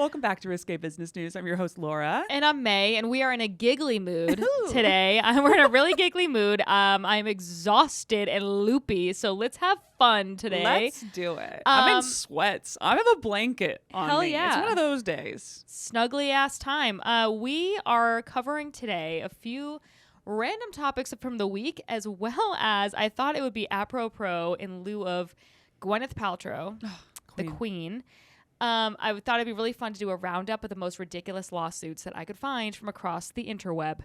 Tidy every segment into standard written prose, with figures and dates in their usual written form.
Welcome back to Risque Business News. I'm your host, Laura. And I'm May, and we are in a giggly mood today. We're in a really giggly mood. I'm exhausted and loopy, so let's have fun today. Let's do it. I'm in sweats. I have a blanket on hell me. yeah. It's one of those days. Snuggly ass time. We are covering today a few random topics from the week, as well as I thought it would be apropos in lieu of Gwyneth Paltrow, the queen. I thought it'd be really fun to do a roundup of the most ridiculous lawsuits that I could find from across the interweb.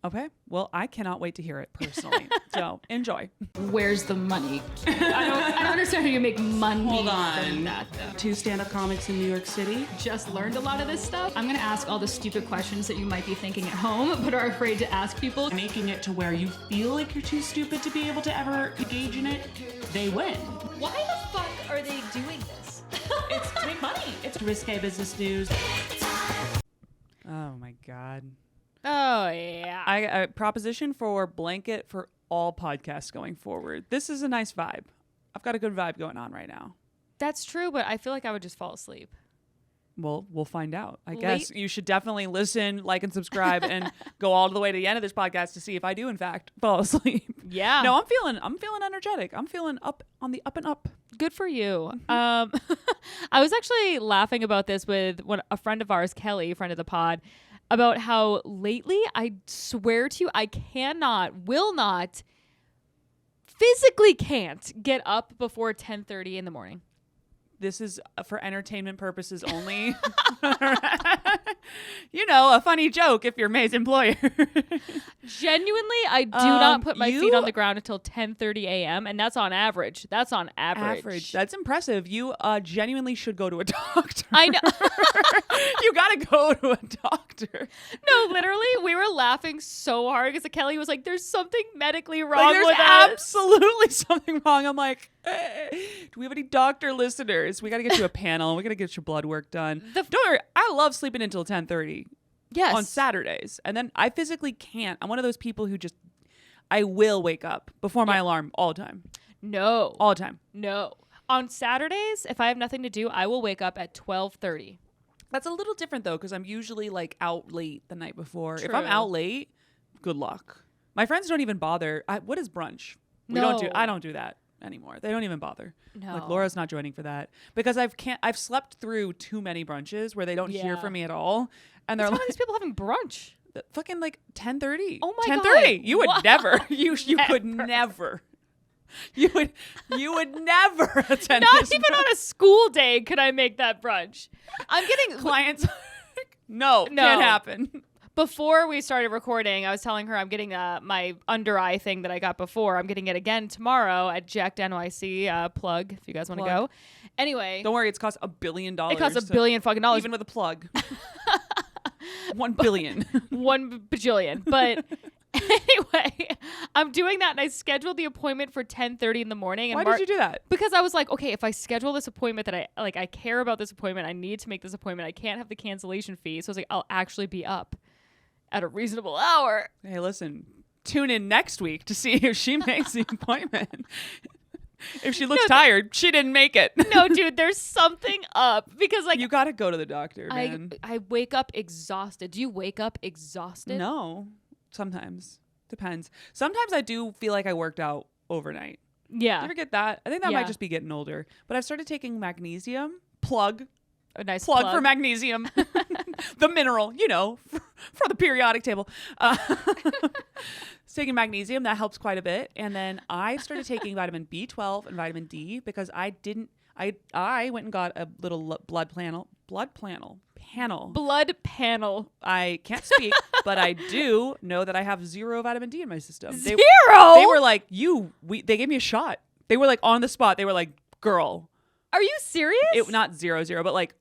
Okay. Well, I cannot wait to hear it personally. So enjoy. Where's the money? I don't understand how you make money. Hold on. From that, though. 2 stand-up comics in New York City. Just learned a lot of this stuff. I'm going to ask all the stupid questions that you might be thinking at home, but are afraid to ask people. Making it to where you feel like you're too stupid to be able to ever engage in it, they win. Why the fuck are they doing this? It's to make money. It's Risque Business News. Oh, my God. Oh, yeah. I proposition for blanket for all podcasts going forward. This is a nice vibe. I've got a good vibe going on right now. That's true, but I feel like I would just fall asleep. Well, we'll find out. I guess you should definitely listen, like, and subscribe, and go all the way to the end of this podcast to see if I do, in fact, fall asleep. Yeah. No, I'm feeling energetic. I'm feeling up on the up and up. Good for you. I was actually laughing about this with a friend of ours, Kelly, friend of the pod, about how lately, I swear to you, I will not, physically can't get up before 10:30 in the morning. This is for entertainment purposes only. You know, a funny joke if you're May's employer. Genuinely, I do not put my feet on the ground until 10:30 a.m. and that's on average. That's on average. That's impressive. You genuinely should go to a doctor. I know. You gotta go to a doctor. No, literally, we were laughing so hard because Kelly was like, "There's something medically wrong There's with us." absolutely something wrong. I'm like, do we have any doctor listeners? We got to get you a panel. We got to get your blood work done. Don't worry. I love sleeping until 10:30 on Saturdays. And then I physically can't. I'm one of those people who just, I will wake up before my alarm all the time. No. All the time. No. On Saturdays, if I have nothing to do, I will wake up at 12:30. That's a little different though, because I'm usually like out late the night before. True. If I'm out late, good luck. My friends don't even bother. What is brunch? I don't do that anymore. They don't even bother. No. Like Laura's not joining for that because I've slept through too many brunches where they don't hear from me at all, and they're What's wrong like with these people having brunch. fucking like 10:30. Oh my 10:30. God. You would Wow. never. You could never. You would never attend. Not this even brunch. on a school day could I make that brunch. I'm getting Clients. No, can't happen. Before we started recording, I was telling her I'm getting my under eye thing that I got before. I'm getting it again tomorrow at Jacked NYC. Plug if you guys want to go. Anyway, Don't worry, it's cost $1 billion. it costs $1 billion fucking dollars, even with a plug. 1 billion. 1 bajillion. But anyway, I'm doing that, and I scheduled the appointment for 10:30 in the morning. And Why did you do that? Because I was like, okay, if I schedule this appointment that I care about this appointment, I need to make this appointment. I can't have the cancellation fee. So I was like, I'll actually be up at a reasonable hour. Hey, listen, tune in next week to see if she makes the appointment. If she looks tired, she didn't make it. No, dude, there's something up because like you got to go to the doctor, man. I wake up exhausted. Do you wake up exhausted? No, sometimes. Depends. Sometimes I do feel like I worked out overnight. Yeah. You ever get that? I think that might just be getting older. But I've started taking magnesium. A nice plug for magnesium. The mineral, for the periodic table. Taking magnesium, that helps quite a bit. And then I started taking vitamin B12 and vitamin D because I went and got a little blood panel. I can't speak, but I do know that I have 0 vitamin D in my system. Zero? They were like, they gave me a shot. They were like on the spot. They were like, girl. Are you serious? Not 0, but like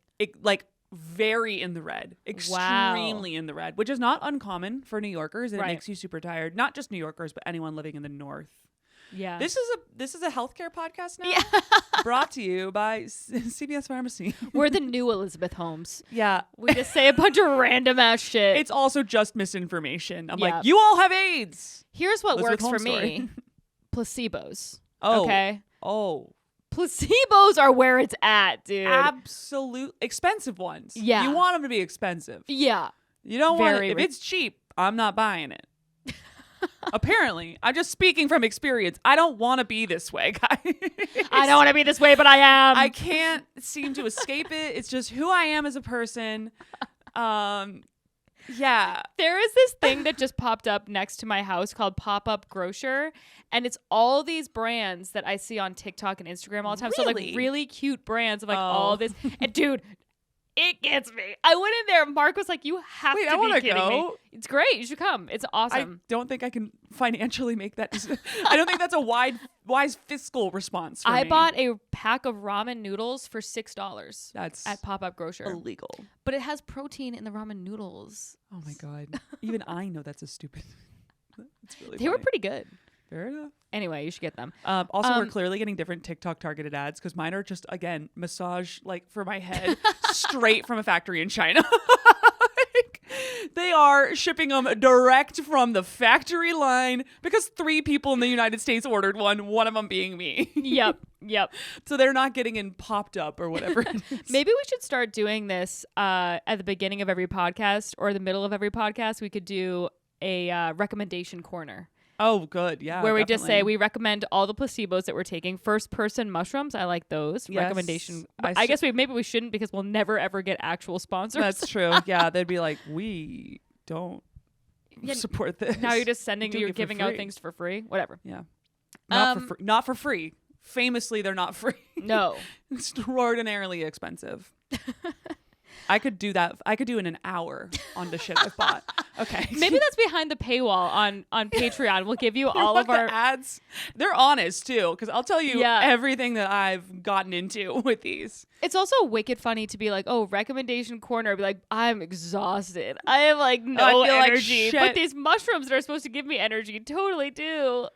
very in the red, extremely in the red, which is not uncommon for New Yorkers. And it makes you super tired. Not just New Yorkers, but anyone living in the North. Yeah. This is a healthcare podcast now. Yeah. Brought to you by CVS Pharmacy. We're the new Elizabeth Holmes. Yeah. We just say a bunch of random ass shit. It's also just misinformation. I'm like, you all have AIDS. Here's what Elizabeth works for Holmes me. Placebos. Oh. Okay. Oh. placebos are where it's at, dude. Absolute expensive ones. Yeah. You want them to be expensive. Yeah. You don't want it. If it's cheap, I'm not buying it. Apparently, I'm just speaking from experience. I don't want to be this way, guys. I don't want to be this way, but I am. I can't seem to escape it. It's just who I am as a person. Yeah. There is this thing that just popped up next to my house called Pop-Up Grocer. And it's all these brands that I see on TikTok and Instagram all the time. Really? So like really cute brands of like all this. And dude, it gets me. I went in there. Mark was like, you have to be kidding me. It's great. You should come. It's awesome. I don't think I can financially make that. I don't think that's a wise fiscal response for I me. bought a pack of ramen noodles for $6. That's at Pop-Up Grocer. illegal. But it has protein in the ramen noodles. Oh my God. Even I know that's a stupid. It's really They were pretty good. Fair enough. Anyway, you should get them. Also, we're clearly getting different TikTok targeted ads because mine are just, again, massage like for my head straight from a factory in China. Like, they are shipping them direct from the factory line because 3 people in the United States ordered one of them being me. Yep. So they're not getting in popped up or whatever it is. Maybe we should start doing this at the beginning of every podcast or the middle of every podcast. We could do a recommendation corner. Oh, good. Yeah. Where we definitely. just say we recommend all the placebos that we're taking. First person mushrooms. I like those. Yes. Recommendation. I guess maybe we shouldn't because we'll never ever get actual sponsors. That's true. Yeah. They'd be like, we don't support this. Now you're just you're giving out free. Things for free. Whatever. Yeah. Not for free. Famously, they're not free. No. Extraordinarily expensive. I could do that. I could do in an hour on the shit I've bought. Okay. Maybe that's behind the paywall on Patreon. We'll give you all of our ads. They're honest too, because I'll tell you Yeah. everything that I've gotten into with these. It's also wicked funny to be like, oh, recommendation corner. Be like, I'm exhausted. I have like no I feel like energy. shit. But these mushrooms that are supposed to give me energy totally do.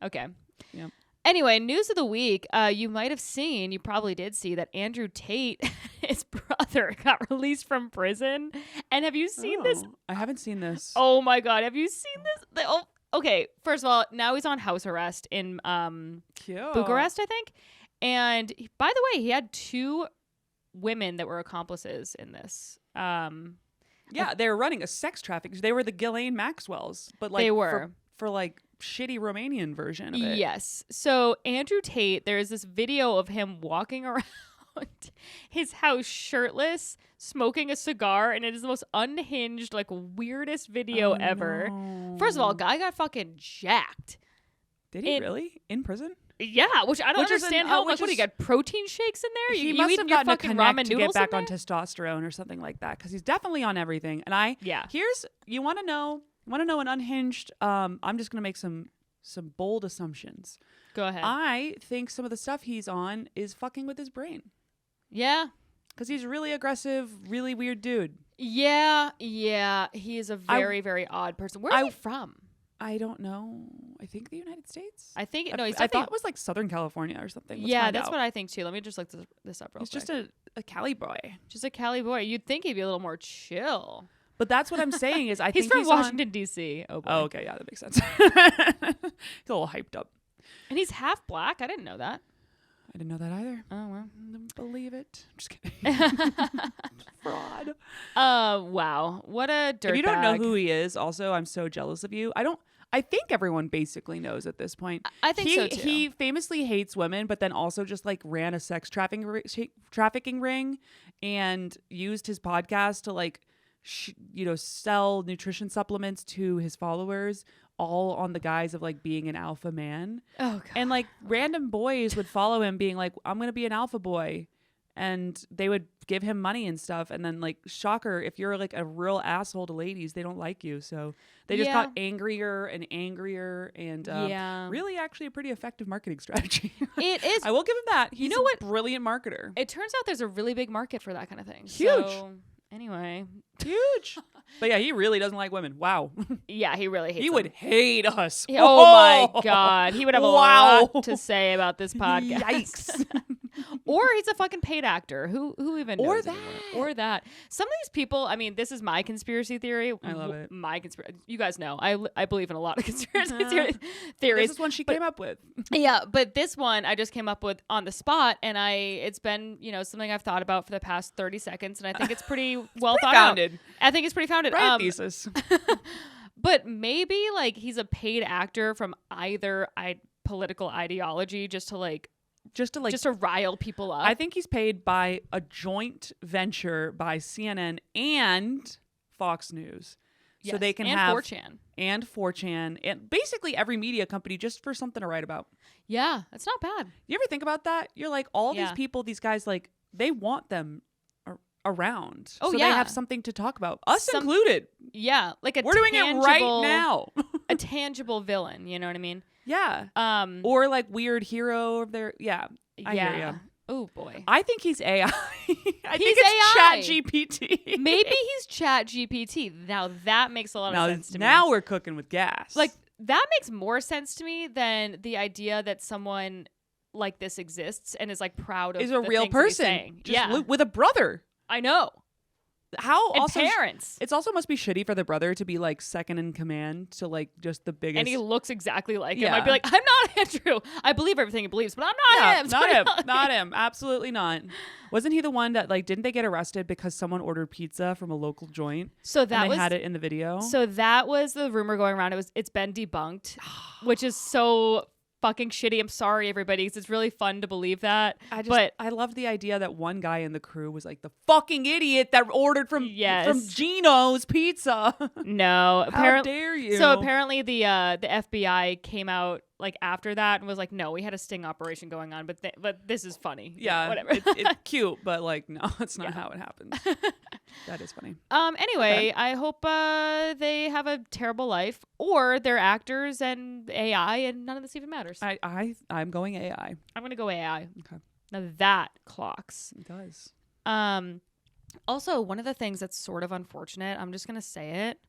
Okay. Yep. Anyway, news of the week. You might have seen, you probably did see that Andrew Tate, his brother, got released from prison. And have you seen this? I haven't seen this. Oh my God. Have you seen this? Okay. First of all, now he's on house arrest in Cute. Bucharest, I think. And by the way, he had 2 women that were accomplices in this. Yeah, they were running a sex trafficking. They were the Ghislaine Maxwells, but like They were. for like shitty Romanian version of it. Yes. So Andrew Tate, there is this video of him walking around his house shirtless, smoking a cigar, and it is the most unhinged, like weirdest video ever. No. First of all, guy got fucking jacked. Did he really? In prison? Yeah, which I don't understand how. Like, what do you got? Protein shakes in there? He you must eating have your gotten a fucking connect ramen to noodles get back in on there? testosterone or something like that because he's definitely on everything. And you want to know an unhinged. I'm just gonna make some bold assumptions. Go ahead. I think some of the stuff he's on is fucking with his brain. Yeah. Because he's really aggressive, really weird dude. Yeah. He is a very, very odd person. Where is he from? I don't know. I think the United States. I think I thought it was like Southern California or something. Let's find out. what I think too. Let me just look this up real quick. He's just a Cali boy. Just a Cali boy. You'd think he'd be a little more chill. But that's what I'm saying is I he's think from he's Washington D.C. Oh boy. Oh, okay, yeah, that makes sense. He's a little hyped up. And he's half black. I didn't know that. I didn't know that either. Oh well. Didn't believe it. Just kidding. Fraud. Wow. What a dirtbag. If you don't know who he is, also, I'm so jealous of you. I think everyone basically knows at this point. I think so too. He famously hates women, but then also just like ran a sex trafficking ring and used his podcast to like, sell nutrition supplements to his followers, all on the guise of like being an alpha man. Oh God. And like random boys would follow him being like, I'm going to be an alpha boy. And they would give him money and stuff. And then like, shocker, if you're like a real asshole to ladies, they don't like you. So they just got angrier and angrier and really actually a pretty effective marketing strategy. It is. I will give him that. He's what? A brilliant marketer. It turns out there's a really big market for that kind of thing. Huge. So, anyway. Huge. But yeah, he really doesn't like women. Wow. Yeah, he really hates He them. would hate us. Oh my God. He would have a lot to say about this podcast. Yikes. Or he's a fucking paid actor. Who even knows? Or that. Anymore? Or that. Some of these people, I mean, this is my conspiracy theory. I love it. You guys know, I believe in a lot of conspiracy theories. This is one she came up with. Yeah, but this one I just came up with on the spot, and it's been, something I've thought about for the past 30 seconds, and I think it's pretty well thought founded. out. I think it's pretty founded. Right thesis. But maybe like he's a paid actor from either political ideology just to rile people up. I think he's paid by a joint venture by CNN and Fox News. Yes, so they can and have 4chan. And 4chan and basically every media company just for something to write about. Yeah, it's not bad. You ever think about that? You're like, all these people, these guys, like, they want them around. Oh, so yeah. they have something to talk about. Us included. Yeah, like we're doing it right now. A tangible villain, you know what I mean? Yeah. Or like weird hero of their I hear ya. Oh boy. I think he's AI. I think AI. it's ChatGPT. Maybe he's ChatGPT. Now that makes a lot of sense to me. Now we're cooking with gas. Like that makes more sense to me than the idea that someone like this exists and is like proud of is a the real things that he's person. saying. Just with a brother. I know. How and also parents. It's also must be shitty for the brother to be like second in command to like just the biggest. And he looks exactly like him. I'd be like, I'm not Andrew. I believe everything he believes, but I'm not him. Not him. Not him. Absolutely not. Wasn't he the one that like didn't they get arrested because someone ordered pizza from a local joint? So that and they had it in the video. So that was the rumor going around. It's been debunked, which is so fucking shitty. I'm sorry, everybody, because it's really fun to believe that. I loved the idea that one guy in the crew was like the fucking idiot that ordered from Gino's Pizza. No, how dare you? So apparently the FBI came out like after that and was like, no, we had a sting operation going on, but this is funny. Yeah, whatever. It's cute, but like no, that's not how it happens. That is funny. Anyway, I hope they have a terrible life, or they're actors and AI, and none of this even matters. I'm going AI. I'm gonna go AI. Okay. Now that clocks. It does. Also, one of the things that's sort of unfortunate, I'm just gonna say it.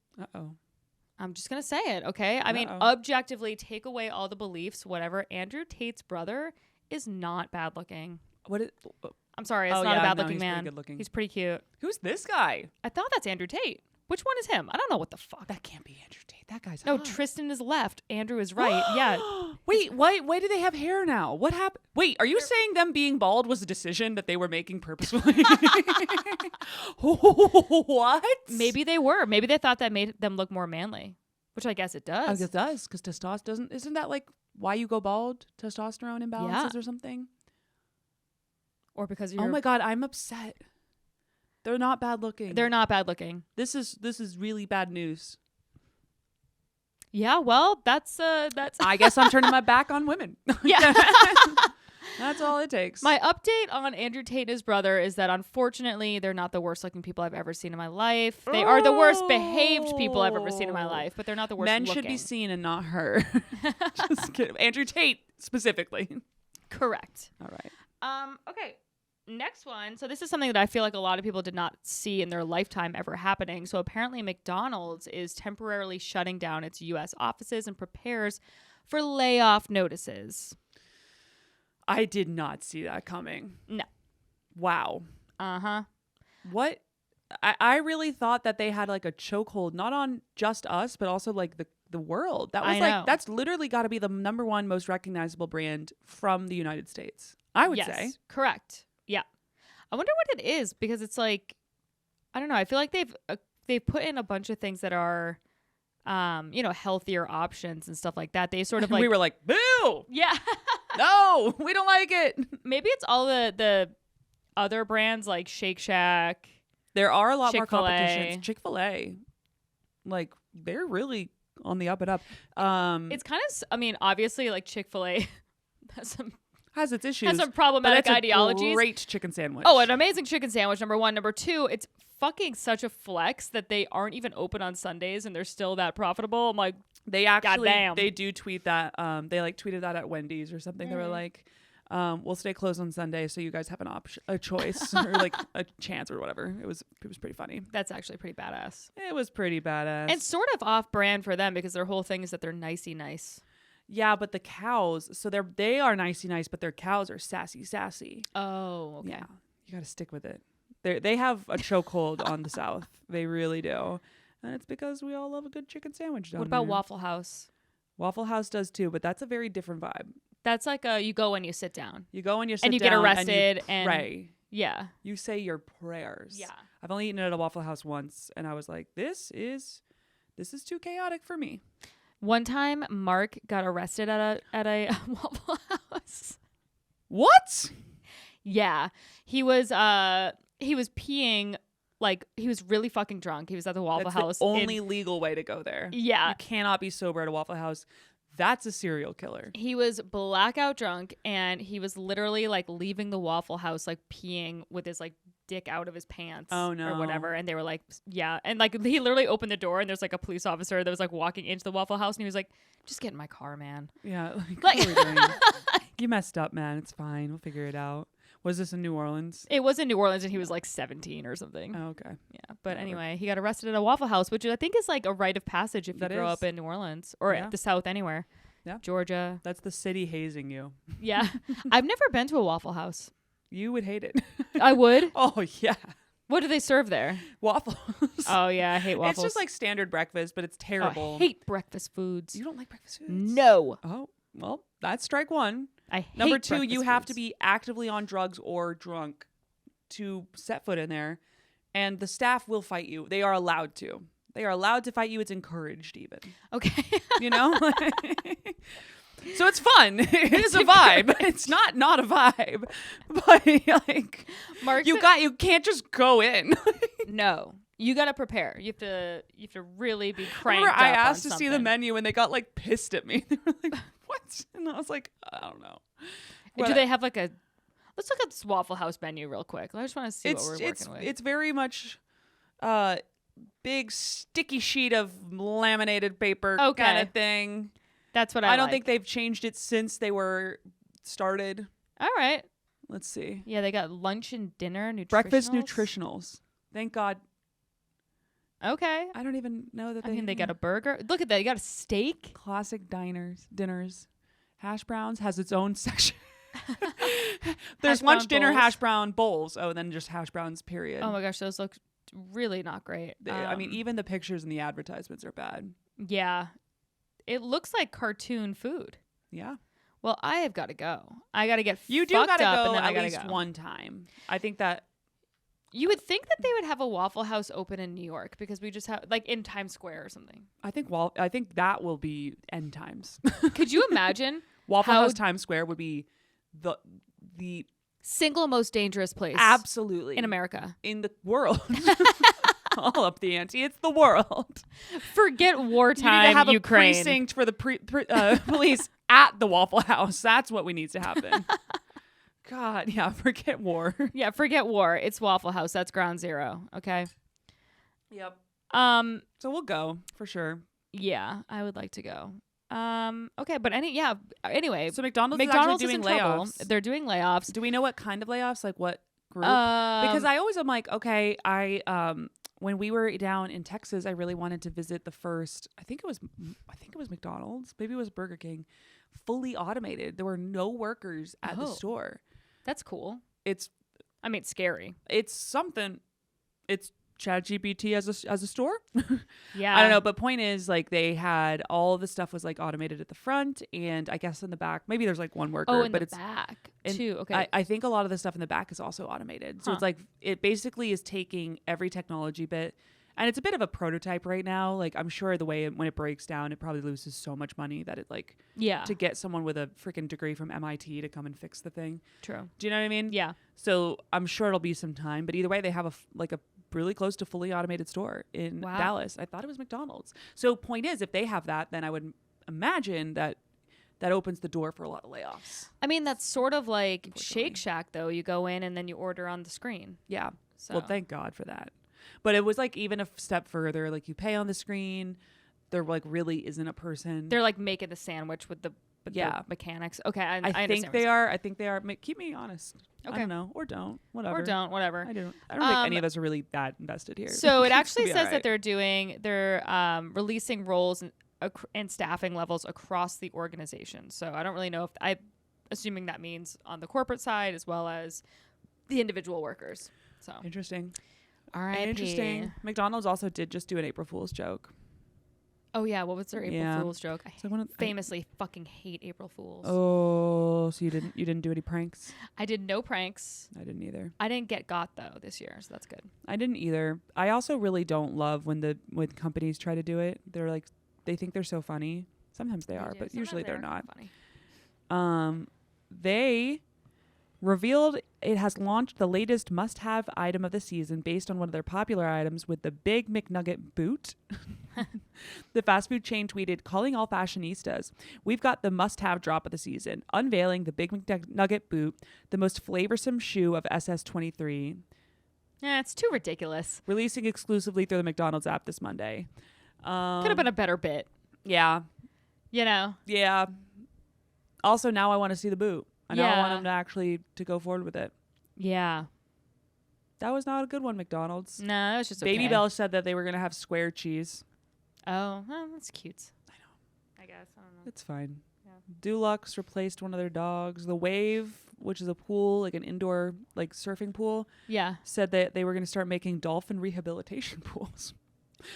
I'm just gonna say it, okay? I mean, objectively, take away all the beliefs, whatever. Andrew Tate's brother is not bad looking. I'm sorry, it's not a bad looking man. Pretty good looking. He's pretty cute. Who's this guy? I thought that's Andrew Tate. Which one is him? I don't know what the fuck. That can't be Andrew Tate. That guy's no. hot. Tristan is left. Andrew is right. Yeah. Wait, why do they have hair now? What happened? Wait, are you saying them being bald was a decision that they were making purposefully? What? Maybe they were. Maybe they thought that made them look more manly, which I guess it does. I guess it does, because testosterone isn't that like why you go bald? Testosterone imbalances or something? Or because you're... Oh my God, I'm upset. They're not bad looking. They're not bad looking. This is really bad news. Yeah, well, that's I guess I'm turning my back on women. Yeah. That's all it takes. My update on Andrew Tate and his brother is that unfortunately they're not the worst looking people I've ever seen in my life. They are the worst behaved people I've ever seen in my life, but they're not the worst Men looking. should be seen and not heard. Just kidding. Andrew Tate specifically. Correct. All right. Okay. Next one. So this is something that I feel like a lot of people did not see in their lifetime ever happening. So apparently McDonald's is temporarily shutting down its U.S. offices and prepares for layoff notices. I did not see that coming. No. Wow. Uh-huh. What? I really thought that they had like a chokehold, not on just us, but also like the world. That was that's literally got to be the number one most recognizable brand from the United States. I would say. Correct. Yeah. I wonder what it is, because it's like, I don't know. I feel like they've put in a bunch of things that are, healthier options and stuff like that. They sort of like, we were like, boo. Yeah. No, we don't like it. Maybe it's all the other brands like Shake Shack. There are a lot more Chick-fil-A. competitions. Chick-fil-A, like they're really on the up and up. It's kind of, obviously like Chick-fil-A has its issues. Has some problematic but it's ideologies. A great chicken sandwich. Oh, an amazing chicken sandwich, number one. Number two, it's fucking such a flex that they aren't even open on Sundays and they're still that profitable. I'm like, they actually, goddamn. They do tweet that. They like tweeted that at Wendy's or something. They were like, we'll stay closed on Sunday so you guys have a choice or like a chance or whatever. It was pretty funny. That's actually pretty badass. It was pretty badass. And sort of off brand for them because their whole thing is that they're nicey nice. Yeah, but the cows, so they are nicey nice, but their cows are sassy. Oh, okay. Yeah, you got to stick with it. They have a chokehold on the South. They really do. And it's because we all love a good chicken sandwich down What about there. Waffle House? Waffle House does too, but that's a very different vibe. That's like you go and you sit down. You go and you sit and you down get arrested and you pray. Yeah. You say your prayers. Yeah. I've only eaten at a Waffle House once, and I was like, this is too chaotic for me. One time, Mark got arrested at a Waffle House. What? Yeah, he was peeing, like he was really fucking drunk. He was at the Waffle That's House. the only legal way to go there. Yeah, you cannot be sober at a Waffle House. That's a serial killer. He was blackout drunk, and he was literally like leaving the Waffle House, like peeing with his like dick out of his pants. Oh no, or whatever. And they were like, yeah, and like he literally opened the door, and there's like a police officer that was like walking into the Waffle House, and he was like, "Just get in my car, man." Yeah, like what are we doing? You messed up, man. It's fine. We'll figure it out. Was this in New Orleans? It was in New Orleans, and he was like 17 or something. Oh, okay. Yeah, but anyway, he got arrested at a Waffle House, which I think is like a rite of passage if you That grow is. up in New Orleans or Yeah. the South anywhere. Yeah. Georgia. That's the city hazing you. Yeah. I've never been to a Waffle House. You would hate it. I would. Oh yeah. What do they serve there? Waffles. Oh yeah, I hate waffles. It's just like standard breakfast, but it's Oh, terrible. I hate breakfast foods. You don't like breakfast foods? No. Oh, well, that's strike one. I hate Number two, breakfast you have to foods. be actively on drugs or drunk to set foot in there. And the staff will fight you. They are allowed to. They are allowed to fight you. It's encouraged even. Okay. You know? So it's fun. It is a vibe. It's not a vibe. But like Mark you can't just go in. No. You got to prepare. You have to really be cranked Remember, I up asked on to see the something. menu and they got like pissed at me. They were like, "What?" And I was like, "I don't know." Do they have like a Let's look at this Waffle House menu real quick. I just want to see what we're working with. It's very much big sticky sheet of laminated paper kind of thing. That's what I don't like. think they've changed it since they were started. All right. Let's see. Yeah, they got lunch and dinner, nutritionals. Breakfast nutritionals. Thank God. Okay. I don't even know that I mean, they got a burger. Look at that. You got a steak. Classic dinners. Hash browns has its own section. There's Hash lunch, brown dinner, bowls. hash brown bowls. Oh, and then just hash browns, period. Oh my gosh, those look really not great. I mean, even the pictures and the advertisements are bad. Yeah. It looks like cartoon food. Yeah. Well, I have got to go. I got to get You do fucked gotta up go and then I at gotta least go. one time. I think that You would think that they would have a Waffle House open in New York because we just have like in Times Square or something. I think that will be end times. Could you imagine Waffle how House Times Square would be the single most dangerous place absolutely in America? in the world. All up the ante. It's the world. Forget You wartime need to have Ukraine. a precinct for the police at the Waffle House. That's what we need to happen. God, yeah, forget war. Yeah, forget war. It's Waffle House. That's ground zero. Okay. Yep. So we'll go for sure. Yeah, I would like to go. Okay, but anyway. So McDonald's is is actually in doing trouble. layoffs. They're doing layoffs. Do we know what kind of layoffs? Like what group? Because I always am like, okay, when we were down in Texas, I really wanted to visit the first, I think it was McDonald's, maybe it was Burger King, fully automated. There were no workers at the store. That's cool. It's scary. It's something. It's ChatGPT as a store. Yeah. I don't know, but point is, like, they had all of the stuff was like automated at the front, and I guess in the back, maybe there's like one worker. In but the it's back too. Okay. I think a lot of the stuff in the back is also automated. So it's like it basically is taking every technology bit, and it's a bit of a prototype right now. Like, I'm sure the way when it breaks down, it probably loses so much money that it to get someone with a freaking degree from MIT to come and fix the thing. True. Do you know what I mean? Yeah. So I'm sure it'll be some time, but either way, they have a really close to fully automated store in Dallas. I thought it was McDonald's. So point is, if they have that, then I would imagine that opens the door for a lot of layoffs. I mean, that's sort of like Shake Shack, though. You go in and then you order on the screen. Yeah. So. Well, thank God for that. But it was like even a step further. Like, you pay on the screen. There like really isn't a person. They're like making the sandwich with the mechanics. Okay, I think they are. I think they are. Keep me honest. Okay. I don't know. Or don't. Whatever. Whatever. I don't think any of us are really that invested here. So it actually Be says all that they're releasing roles and staffing levels across the organization. So I don't really know if assuming that means on the corporate side as well as the individual workers. So interesting. All right. Interesting. McDonald's also did just do an April Fool's joke. Oh yeah, what was their April Fool's joke? So famously fucking hate April Fools. Oh, so you didn't do any pranks? I did no pranks. I didn't either. I didn't get got though this year, so that's good. I didn't either. I also really don't love when companies try to do it. They're like, they think they're so funny. Sometimes they are, but usually they're not. Funny. They revealed it has launched the latest must-have item of the season based on one of their popular items with the Big McNugget boot. The fast food chain tweeted, calling all fashionistas, "We've got the must-have drop of the season, unveiling the Big McNugget boot, the most flavorsome shoe of SS23. Yeah, it's too ridiculous. Releasing exclusively through the McDonald's app this Monday." Could have been a better bit. Yeah. You know? Yeah. Also, now I want to see the boot. I want them to actually to go forward with it. Yeah. That was not a good one, McDonald's. No, that was just Baby okay. Bell said that they were going to have square cheese. Oh, well, that's cute. I know. I guess. I don't know. It's fine. Yeah. Dulux replaced one of their dogs. The Wave, which is a pool, like an indoor like surfing pool, said that they were going to start making dolphin rehabilitation pools.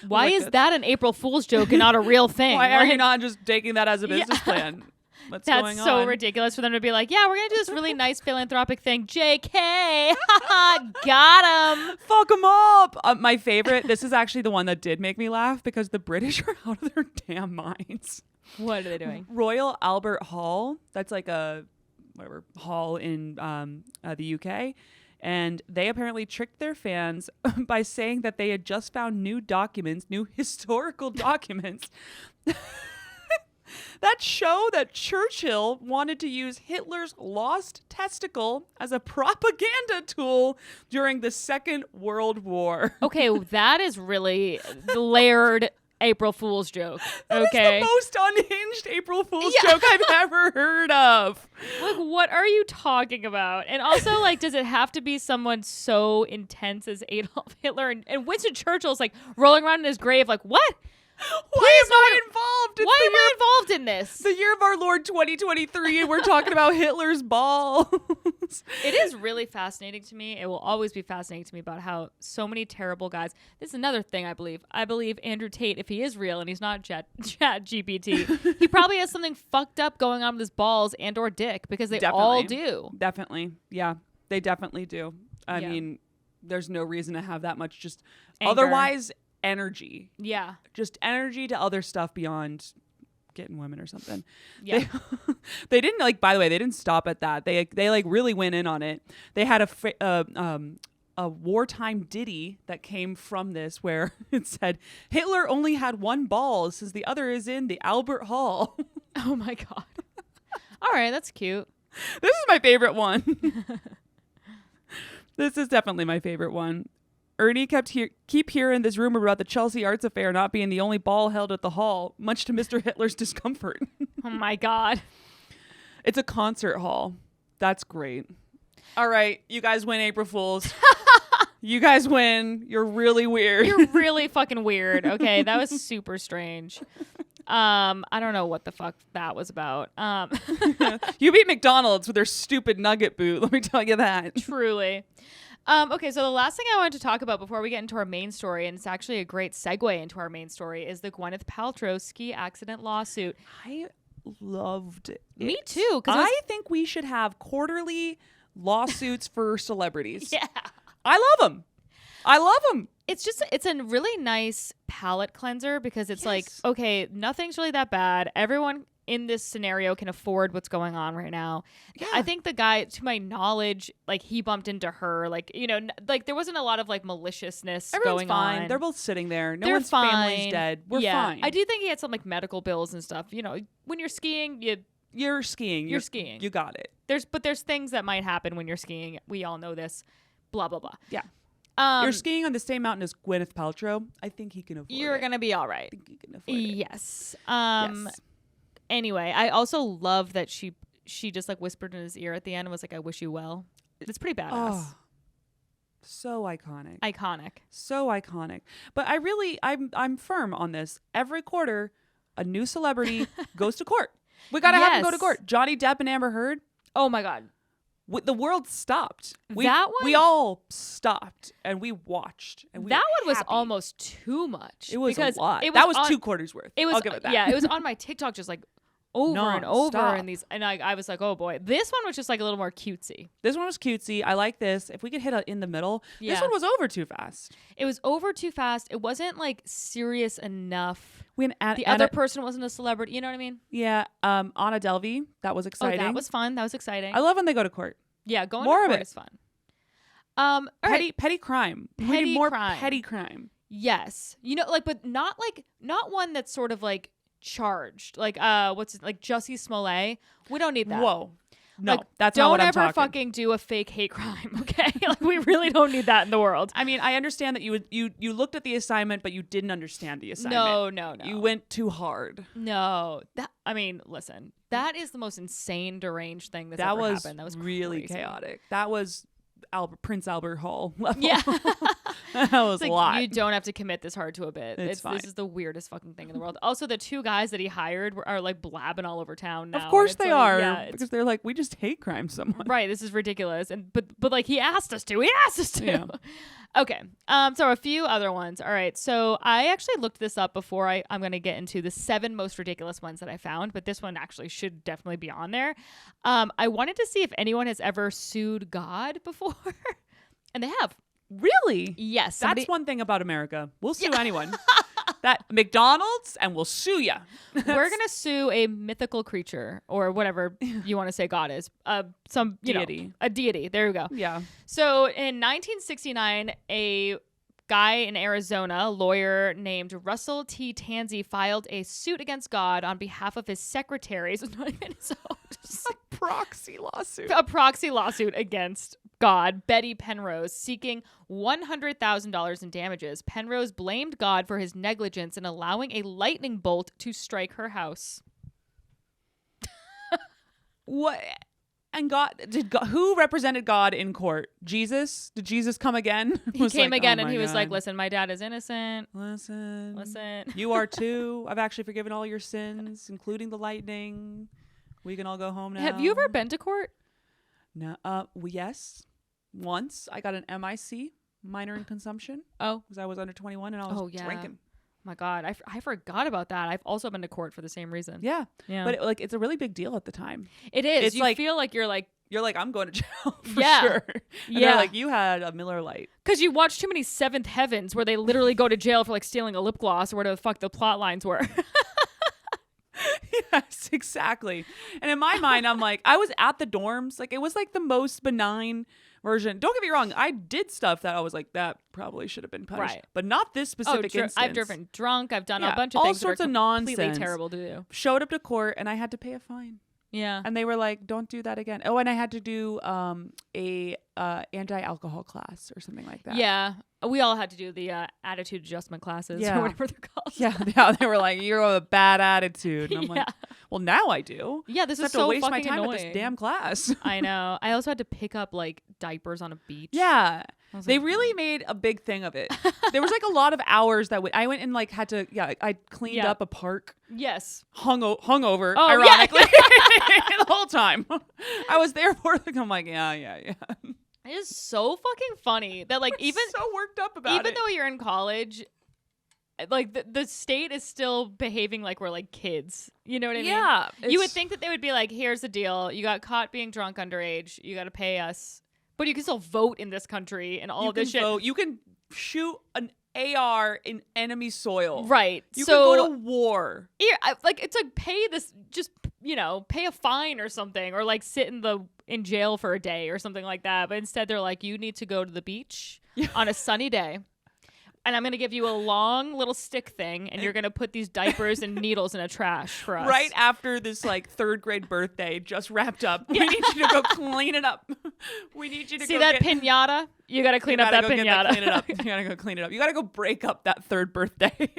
Why is that an April Fool's joke and not a real thing? Why are you not just taking that as a business plan? What's going on? That's so ridiculous for them to be like, yeah, we're going to do this really nice philanthropic thing. JK. Got him. Fuck them up. My favorite, this is actually the one that did make me laugh because the British are out of their damn minds. What are they doing? Royal Albert Hall. That's like a hall in the UK. And they apparently tricked their fans by saying that they had just found new historical documents that show that Churchill wanted to use Hitler's lost testicle as a propaganda tool during the Second World War. Okay, that is really layered April Fool's joke. That is the most unhinged April Fool's joke I've ever heard of. Like, what are you talking about? And also, like, does it have to be someone so intense as Adolf Hitler? And Winston Churchill's like rolling around in his grave like, what? Why am I involved? Why am I involved in this? The year of our Lord 2023, and we're talking about Hitler's balls. It is really fascinating to me. It will always be fascinating to me about how so many terrible guys. This is another thing I believe. I believe Andrew Tate, if he is real and he's not ChatGPT, he probably has something fucked up going on with his balls and or dick because they all do. Definitely. Yeah, they definitely do. I mean, there's no reason to have that much just anger. Otherwise energy. Yeah. Just energy to other stuff beyond getting women or something. Yeah. They didn't like, by the way, they didn't stop at that. They like really went in on it. They had a wartime ditty that came from this where it said Hitler only had one ball since the other is in the Albert Hall. Oh my God. All right. That's cute. This is my favorite one. This is definitely my favorite one. Ernie keep hearing this rumor about the Chelsea Arts affair not being the only ball held at the hall, much to Mr. Hitler's discomfort. Oh my God. It's a concert hall. That's great. All right, you guys win, April Fools. You guys win. You're really weird. You're really fucking weird. Okay, that was super strange. I don't know what the fuck that was about. You beat McDonald's with their stupid nugget boot. Let me tell you that. Truly. Okay, so the last thing I wanted to talk about before we get into our main story, and it's actually a great segue into our main story, is the Gwyneth Paltrow ski accident lawsuit. I loved it. Me too. I think we should have quarterly lawsuits for celebrities. Yeah. I love them. It's a really nice palate cleanser because it's like, okay, nothing's really that bad. Everyone in this scenario can afford what's going on right now. Yeah. I think the guy, to my knowledge, like he bumped into her, like, you know, like there wasn't a lot of like maliciousness going on. They're both sitting there. No one's family's dead. We're fine. I do think he had some like medical bills and stuff. You know, when you're skiing, you're skiing. You're skiing. You got it. There's things that might happen when you're skiing. We all know this. Blah blah blah. Yeah. You're skiing on the same mountain as Gwyneth Paltrow. I think he can afford it. You're gonna be all right. I think he can afford it. Yes. Anyway, I also love that she just like whispered in his ear at the end and was like, "I wish you well." It's pretty badass. Oh, so iconic. Iconic. So iconic. But I'm firm on this. Every quarter, a new celebrity goes to court. We got to have him go to Yes. court. Johnny Depp and Amber Heard. Oh my God. The world stopped. We One- all stopped and we watched. And we that were one was happy. almost too much. It was because a lot. It That was on- 2 quarters worth. It was, I'll give it that. Yeah, it was on my TikTok just like over and over Non-stop. and these, and I was like, oh boy, this one was just like a little more cutesy. This one was cutesy. I like this. If we could hit in the middle, this Yeah. one was over too fast. It was over too fast. It wasn't like serious enough. We had The other person wasn't a celebrity. You know what I mean? Yeah, Anna Delvey. That was exciting. Oh, that was fun. That was exciting. I love when they go to court. Yeah, going More to of court it. is fun. All right. Petty crime. We Petty need more crime. petty crime. Yes. You know, like, but not one that's sort of like charged. Like, like Jussie Smollett. We don't need that. Whoa. No, Like, that's not what I'm Don't ever talking. fucking do a fake hate crime, okay? Like, we really don't need that in the world. I mean, I understand that you looked at the assignment, but you didn't understand the assignment. No. You went too hard. No. Listen, that is the most insane, deranged thing that's That ever was happened. That was really crazy. chaotic. That was Prince Albert Hall level. Yeah. That was It's like, a lot. you don't have to commit this hard to a bit. It's fine. This is the weirdest fucking thing in the world. Also, the 2 guys that he hired are like blabbing all over town now. Of course and they it's like, are, yeah, it's- because they're like, we just hate crime so much. right. This is ridiculous. And but like he asked us to. He asked us to. Yeah. Okay. So a few other ones. All right. So I actually looked this up before I'm going to get into the 7 most ridiculous ones that I found, but this one actually should definitely be on there. I wanted to see if anyone has ever sued God before, and they have. Really? Yes. That's one thing about America. We'll sue anyone. That McDonald's and we'll sue you. We're gonna sue a mythical creature or whatever you want to say God is. Some Deity. a deity. There we go. Yeah. So in 1969, a guy in Arizona, a lawyer named Russell T. Tansey, filed a suit against God on behalf of his secretaries. Not even his own. Just A proxy lawsuit. a proxy lawsuit against God, Betty Penrose, seeking $100,000 in damages. Penrose blamed God for his negligence in allowing a lightning bolt to strike her house. What? And who represented God in court? Jesus? Did Jesus come again? He came like, again oh and my he was like, God. listen, my dad is innocent. Listen. You are too. I've actually forgiven all your sins, including the lightning. We can all go home now. Have you ever been to court? No. Yes. Once I got an MIC, minor in consumption, Oh. because I was under 21 and I was drinking. My God, I forgot about that. I've also been to court for the same reason. Yeah. Yeah. But it's a really big deal at the time. It is. It's You like- feel like you're like, You're like, I'm going to jail for Yeah. sure. And Yeah. they're like, you had a Miller Lite. because you watch too many Seventh Heavens where they literally go to jail for like stealing a lip gloss or whatever the fuck the plot lines were. Yes, exactly. And in my mind, I'm like, I was at the dorms. Like, it was like the most benign version. Don't get me wrong. I did stuff that I was like, that probably should have been punished. Right. But not this specific instance. I've driven drunk. I've done Yeah, a bunch of all things sorts that are of completely nonsense. terrible to do. Showed up to court and I had to pay a fine. Yeah. And they were like, don't do that again. Oh, and I had to do a anti-alcohol class or something like that. Yeah. We all had to do the attitude adjustment classes Yeah. or whatever they're called. Yeah, they were like, you're a bad attitude. And I'm Yeah. like, well, now I do. Yeah, this I is have to so waste my fucking time annoying. at this damn class. I know. I also had to pick up like diapers on a beach. Yeah. I was They like, really made a big thing of it. There was like a lot of hours that I went and like had to, I cleaned Yeah. up a park, Yes. hungover, Oh, yeah. ironically, the whole time. I was there for it. I'm like, yeah. It is so fucking funny that like even so worked up about even it. though you're in college, like the state is still behaving like we're like kids. You know what I mean? Yeah. You would think that they would be like, here's the deal. You got caught being drunk underage. You got to pay us. But you can still vote in this country and all you of this can shit. vote. You can shoot an AR in enemy soil. Right. You so can go to war. like it's like pay this, just pay a fine or something, or like sit in jail for a day or something like that. But instead they're like, you need to go to the beach on a sunny day. And I'm going to give you a long little stick thing, and you're going to put these diapers and needles in a trash for us. Right after this like 3rd grade birthday just wrapped up. We need you to go clean it up. We need you to See go that get piñata? You gotta clean up that pinata. Clean it up. You gotta go clean it up. You gotta go break up that third birthday.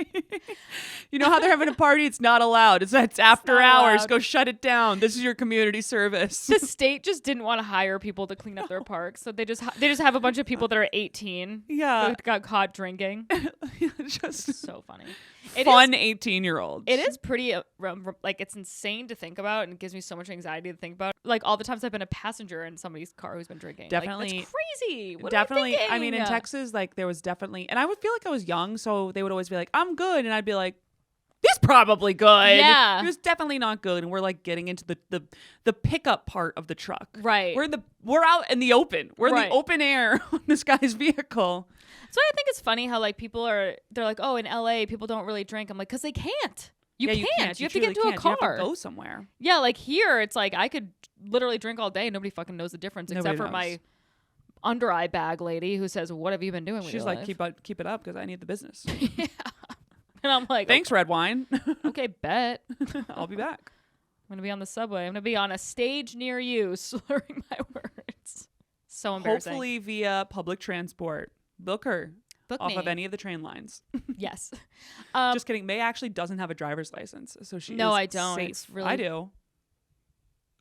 You know how they're having a party? It's not allowed. It's after hours. Allowed. Go shut it down. This is your community service. The state just didn't want to hire people to clean up their parks, so they just have a bunch of people that are 18. Yeah, that got caught drinking. Just it's so funny. Fun 18-year-olds. It is pretty like it's insane to think about, and it gives me so much anxiety to think about. Like all the times I've been a passenger in somebody's car who's been drinking. Definitely, like, that's crazy. What definitely. Am I thinking? I mean, in Texas, like there was definitely, and I would feel like I was young, so they would always be like, "I'm good," and I'd be like, "He's probably good." Yeah, he was definitely not good, and we're like getting into the pickup part of the truck. Right. We're out in the open. We're in the open air on this guy's vehicle. So I think it's funny how like they're like, oh, in LA people don't really drink. I'm like, because they can't. You can't. You have to get into a car. You have to go somewhere. Yeah, like here it's like I could literally drink all day and nobody fucking knows the difference except for my under eye bag lady who says, "What have you been doing with your life?" She's like, keep it up because I need the business. Yeah. And I'm like, thanks, red wine. Okay, bet. I'll be back. I'm gonna be on the subway. I'm gonna be on a stage near you, slurring my words. So embarrassing. Hopefully via public transport. Book her. Book off me. of any of the train lines. Yes. Just kidding. May actually doesn't have a driver's license, so she No, is I don't. safe. It's really... I do.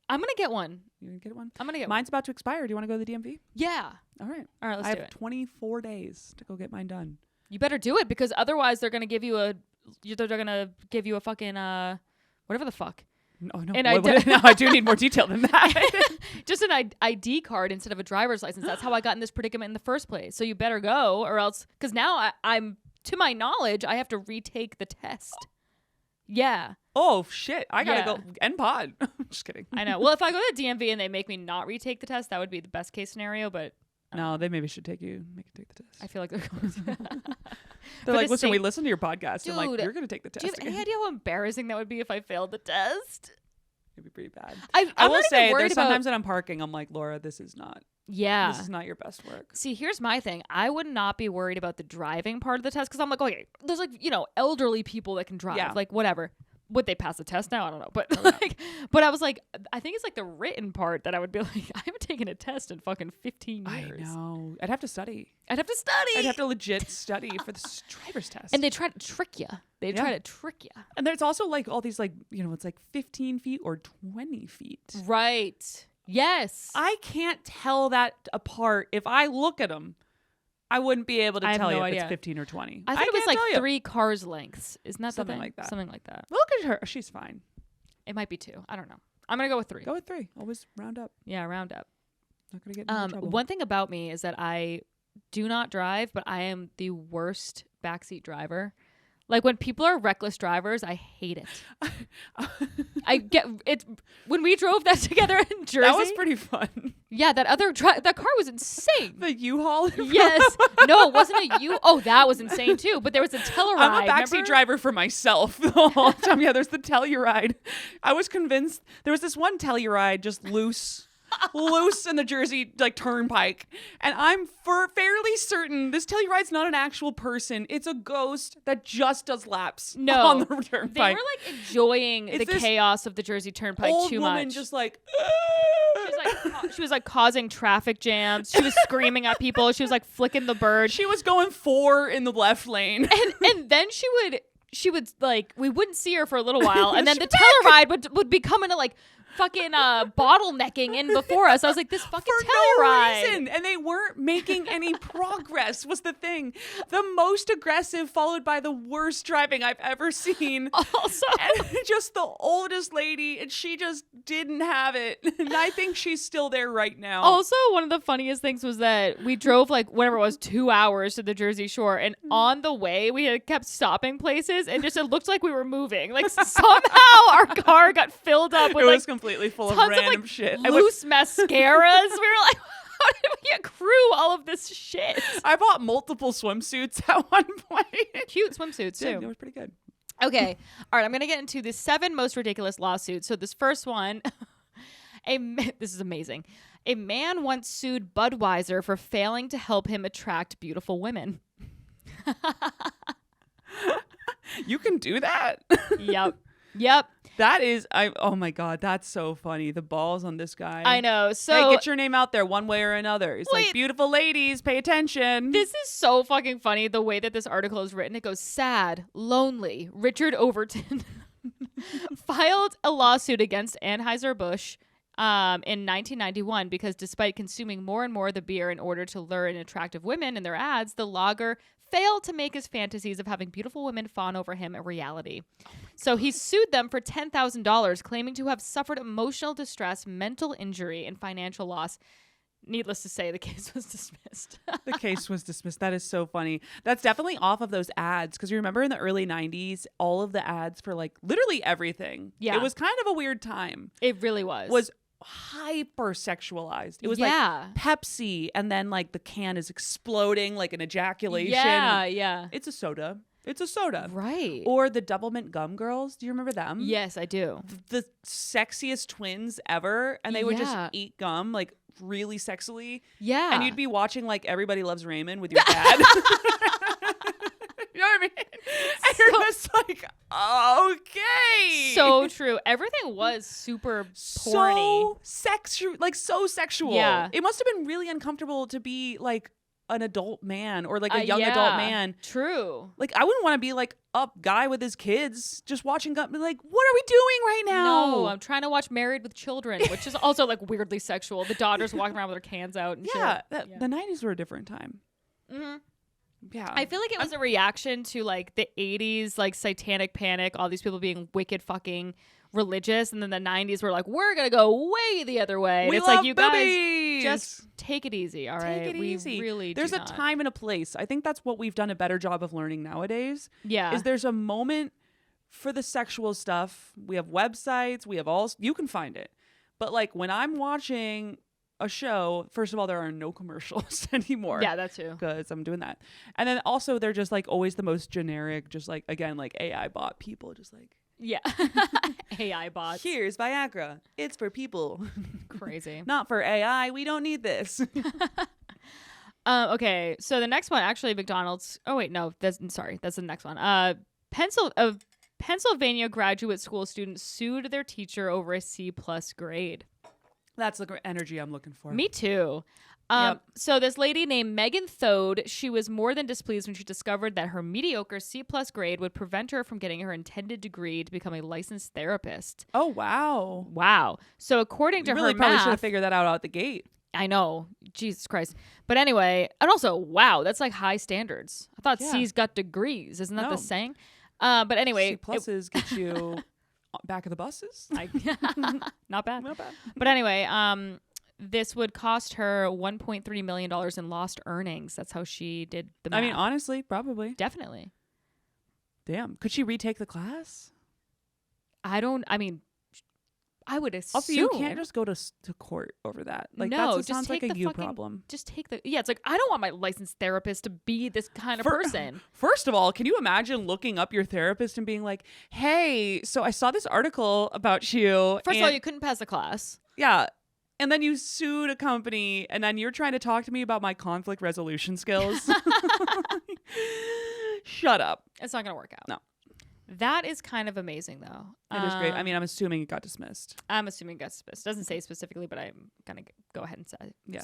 I'm gonna get one. You gonna get one? I'm gonna get Mine's about to expire. Do you want to go to the DMV? Yeah. All right. Let's do it. I have 24 days to go get mine done. You better do it because otherwise they're gonna give you a fucking whatever the fuck. No. No, I do need more detail than that. Just an ID card instead of a driver's license. That's how I got in this predicament in the first place. So you better go, or else, because now I'm, to my knowledge, I have to retake the test. Yeah. Oh shit! I gotta go end pod. Just kidding. I know. Well, if I go to DMV and they make me not retake the test, that would be the best case scenario. But no, they maybe should make you take the test. I feel like they're going to. They're like, listen, we listened to your podcast. Dude, I'm like, you're going to take the test. Do you have any idea how embarrassing that would be if I failed the test? It'd be pretty bad. I will say, there's sometimes that I'm parking, I'm like, Laura, this is not your best work. See, here's my thing. I would not be worried about the driving part of the test because I'm like, okay, there's like, elderly people that can drive. Yeah. Like, whatever. Would they pass the test now? I don't know. But but I was like, I think it's like the written part that I would be like, I haven't taken a test in fucking 15 years. I know. I'd have to study. I'd have to legit study for the driver's test. And they try to trick you. And there's also like all these like, it's like 15 feet or 20 feet. Right. Yes. I can't tell that apart. If I look at them, I wouldn't be able to tell you if it's 15 or 20. I thought it was like 3 cars lengths. Isn't that something like that? Something like that. Look at her. She's fine. It might be 2. I don't know. I'm going to go with 3. Go with 3. Always round up. Yeah, round up. Not going to get in trouble. One thing about me is that I do not drive, but I am the worst backseat driver. Like when people are reckless drivers, I hate it. I get it. When we drove that together in Jersey, that was pretty fun. Yeah, that car was insane. The U-Haul. Yes. No, it wasn't a U. Oh, that was insane too. But there was a Telluride. I'm a backseat driver for myself the whole time. Yeah, there's the Telluride. I was convinced there was this one Telluride just loose in the Jersey like turnpike, and I'm fairly certain this Telluride's not an actual person. It's a ghost that just does laps on the turnpike. They were like enjoying the chaos of the Jersey turnpike too much. Old woman just like she was like causing traffic jams. She was screaming at people. She was like flicking the bird. She was going 4 in the left lane, and then she would like, we wouldn't see her for a little while, and then the Telluride would be coming to like fucking bottlenecking in before us. I was like, this fucking Telluride. No reason. And they weren't making any progress was the thing. The most aggressive followed by the worst driving I've ever seen. Also. And just the oldest lady, and she just didn't have it. And I think she's still there right now. Also, one of the funniest things was that we drove like whatever it was, 2 hours to the Jersey Shore, and on the way we had kept stopping places, and just it looked like we were moving. Like somehow our car got filled up with completely full of random shit. Loose mascaras. We were like, how did we accrue all of this shit? I bought multiple swimsuits at one point. Cute swimsuits too. It was pretty good. Okay. All right. I'm going to get into the 7 most ridiculous lawsuits. So this first one, this is amazing. A man once sued Budweiser for failing to help him attract beautiful women. You can do that? Yep. Oh my God, that's so funny. The balls on this guy. I know. So hey, get your name out there one way or another. It's like, beautiful ladies, pay attention. This is so fucking funny. The way that this article is written, it goes, sad, lonely. Richard Overton filed a lawsuit against Anheuser-Busch in 1991 because despite consuming more and more of the beer in order to lure in attractive women in their ads, the lager failed to make his fantasies of having beautiful women fawn over him a reality. So he sued them for $10,000, claiming to have suffered emotional distress, mental injury, and financial loss. Needless to say, the case was dismissed. The case was dismissed. That is so funny. That's definitely off of those ads. Because you remember in the early 90s, all of the ads for like literally everything. Yeah. It was kind of a weird time. It really was. Was hyper sexualized. It was like Pepsi, and then like the can is exploding like an ejaculation. Yeah. It's a soda. It's a soda. Right. Or the Double Mint Gum Girls. Do you remember them? Yes, I do. The sexiest twins ever. And they would just eat gum like really sexily. Yeah. And you'd be watching like Everybody Loves Raymond with your dad. You know what I mean? And you're just like, okay. So true. Everything was super porny. So sexual. Yeah. It must have been really uncomfortable to be like an adult man or like a young adult man. True. Like I wouldn't want to be like a guy with his kids just watching like, what are we doing right now? No, I'm trying to watch Married with Children, which is also like weirdly sexual. The daughter's walking around with her cans out and shit. The 90s were a different time. Mm-hmm. Yeah. I feel like it was a reaction to like the 80s, like satanic panic, all these people being wicked fucking religious, and then the 90s were like, we're gonna go way the other way. And We it's love like, you boobies. guys just take it easy, all right? Take it easy. Really there's a time and a place. I think that's what we've done a better job of learning nowadays. Yeah. Is there's a moment for the sexual stuff. We have websites, you can find it. But like when I'm watching a show, first of all, there are no commercials anymore. Yeah, that too. Because I'm doing that. And then also they're just like always the most generic, just like, again, like AI bot people, just like, yeah. AI bots. Here's Viagra. It's for people. Crazy. Not for AI. We don't need this. Okay, so the next one, actually, McDonald's. Oh wait, no, that's the next one. Pennsylvania graduate school students sued their teacher over a C+ grade. That's the energy I'm looking for. Me too. So this lady named Megan Thode, she was more than displeased when she discovered that her mediocre C+ grade would prevent her from getting her intended degree to become a licensed therapist. Oh, wow. Wow. So according to really her probably math, should have figured that out the gate. I know. Jesus Christ. But anyway, and also, wow, that's like high standards. I thought C's got degrees. Isn't that the saying? But anyway. C+ get you back of the buses. Not bad. Not bad. But anyway, this would cost her $1.3 million in lost earnings. That's how she did the math. I mean, honestly, probably. Definitely. Damn. Could she retake the class? I would assume. Also, you can't just go to court over that. Like, no, that sounds like a you problem. Just take it's like, I don't want my licensed therapist to be this kind of person. First of all, can you imagine looking up your therapist and being like, hey, so I saw this article about you. First of all, you couldn't pass the class. Yeah. And then you sued a company, and then you're trying to talk to me about my conflict resolution skills. Shut up. It's not going to work out. No. That is kind of amazing, though. It is great. I mean, I'm assuming it got dismissed. I'm assuming it got dismissed. Doesn't say specifically, but I'm going to go ahead and say